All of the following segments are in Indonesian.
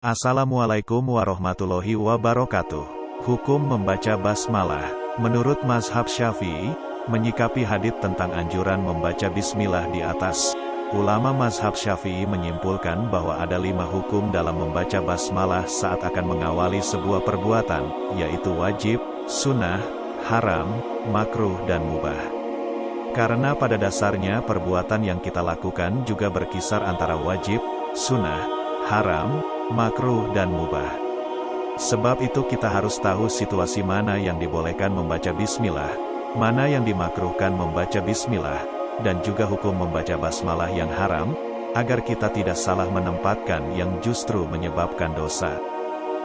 Assalamualaikum warahmatullahi wabarakatuh. Hukum membaca basmalah. Menurut mazhab Syafi'i, menyikapi hadits tentang anjuran membaca bismillah di atas, ulama mazhab Syafi'i menyimpulkan bahwa ada 5 hukum dalam membaca basmalah saat akan mengawali sebuah perbuatan, yaitu wajib, sunnah, haram, makruh dan mubah. Karena pada dasarnya perbuatan yang kita lakukan juga berkisar antara wajib, sunnah, haram, makruh dan mubah. Sebab itu kita harus tahu situasi mana yang dibolehkan membaca bismillah, mana yang dimakruhkan membaca bismillah, dan juga hukum membaca basmalah yang haram, agar kita tidak salah menempatkan yang justru menyebabkan dosa.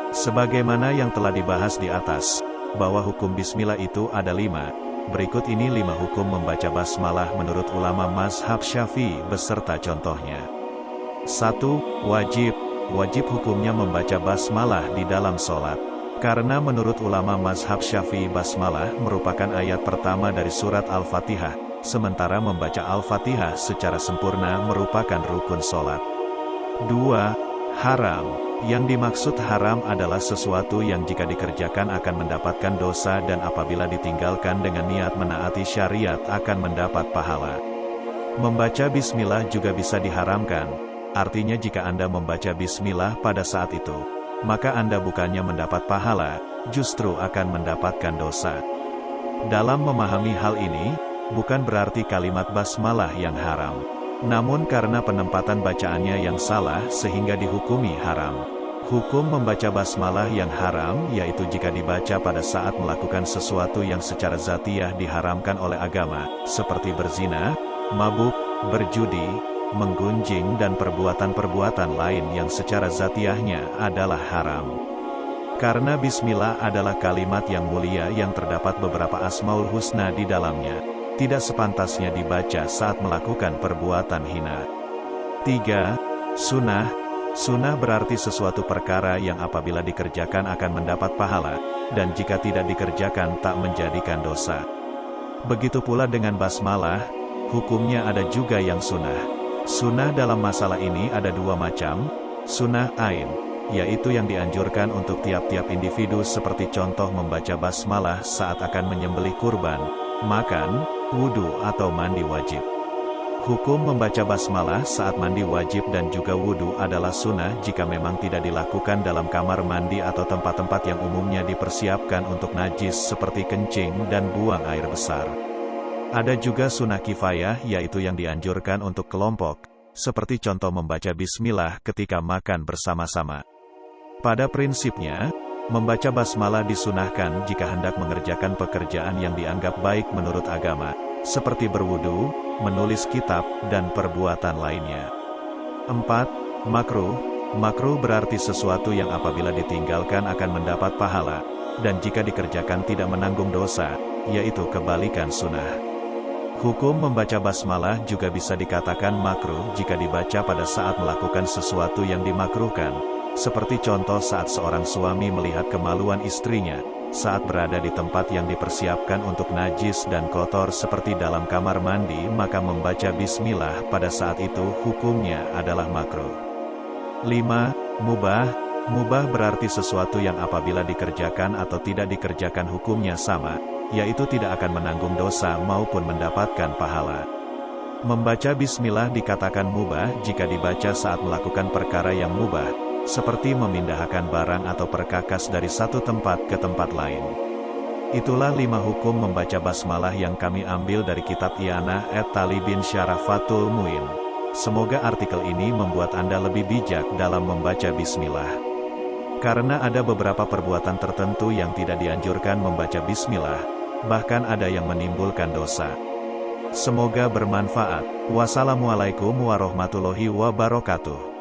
Sebagaimana yang telah dibahas di atas, bahwa hukum bismillah itu ada 5. Berikut ini 5 hukum membaca basmalah menurut ulama mazhab Syafi'i beserta contohnya. 1. Wajib. Wajib hukumnya membaca basmalah di dalam sholat. Karena menurut ulama mazhab Syafi'i basmalah merupakan ayat pertama dari surat Al-Fatihah, sementara membaca Al-Fatihah secara sempurna merupakan rukun sholat. 2. Haram. Yang dimaksud haram adalah sesuatu yang jika dikerjakan akan mendapatkan dosa dan apabila ditinggalkan dengan niat menaati syariat akan mendapat pahala. Membaca bismillah juga bisa diharamkan. Artinya jika Anda membaca bismillah pada saat itu, maka Anda bukannya mendapat pahala, justru akan mendapatkan dosa. Dalam memahami hal ini, bukan berarti kalimat basmalah yang haram. Namun karena penempatan bacaannya yang salah sehingga dihukumi haram. Hukum membaca basmalah yang haram yaitu jika dibaca pada saat melakukan sesuatu yang secara zatiah diharamkan oleh agama, seperti berzina, mabuk, berjudi, menggunjing dan perbuatan-perbuatan lain yang secara zatiahnya adalah haram. Karena bismillah adalah kalimat yang mulia yang terdapat beberapa asmaul husna di dalamnya, tidak sepantasnya dibaca saat melakukan perbuatan hina. 3. Sunnah. Sunnah berarti sesuatu perkara yang apabila dikerjakan akan mendapat pahala, dan jika tidak dikerjakan tak menjadikan dosa. Begitu pula dengan basmalah, hukumnya ada juga yang sunnah. Sunnah dalam masalah ini ada 2 macam, sunnah ain, yaitu yang dianjurkan untuk tiap-tiap individu seperti contoh membaca basmalah saat akan menyembelih kurban, makan, wudhu atau mandi wajib. Hukum membaca basmalah saat mandi wajib dan juga wudhu adalah sunnah jika memang tidak dilakukan dalam kamar mandi atau tempat-tempat yang umumnya dipersiapkan untuk najis seperti kencing dan buang air besar. Ada juga sunnah kifayah yaitu yang dianjurkan untuk kelompok, seperti contoh membaca bismillah ketika makan bersama-sama. Pada prinsipnya, membaca basmalah disunahkan jika hendak mengerjakan pekerjaan yang dianggap baik menurut agama, seperti berwudu, menulis kitab, dan perbuatan lainnya. 4. Makruh. Makruh berarti sesuatu yang apabila ditinggalkan akan mendapat pahala, dan jika dikerjakan tidak menanggung dosa, yaitu kebalikan sunnah. Hukum membaca basmalah juga bisa dikatakan makruh jika dibaca pada saat melakukan sesuatu yang dimakruhkan, seperti contoh saat seorang suami melihat kemaluan istrinya, saat berada di tempat yang dipersiapkan untuk najis dan kotor seperti dalam kamar mandi maka membaca bismillah pada saat itu hukumnya adalah makruh. 5. Mubah. Mubah berarti sesuatu yang apabila dikerjakan atau tidak dikerjakan hukumnya sama, yaitu tidak akan menanggung dosa maupun mendapatkan pahala. Membaca bismillah dikatakan mubah jika dibaca saat melakukan perkara yang mubah, seperti memindahkan barang atau perkakas dari satu tempat ke tempat lain. Itulah 5 hukum membaca basmalah yang kami ambil dari kitab I'anah at-Talibin Syarah Fathul Mu'in. Semoga artikel ini membuat Anda lebih bijak dalam membaca bismillah. Karena ada beberapa perbuatan tertentu yang tidak dianjurkan membaca bismillah, bahkan ada yang menimbulkan dosa. Semoga bermanfaat. Wassalamualaikum warahmatullahi wabarakatuh.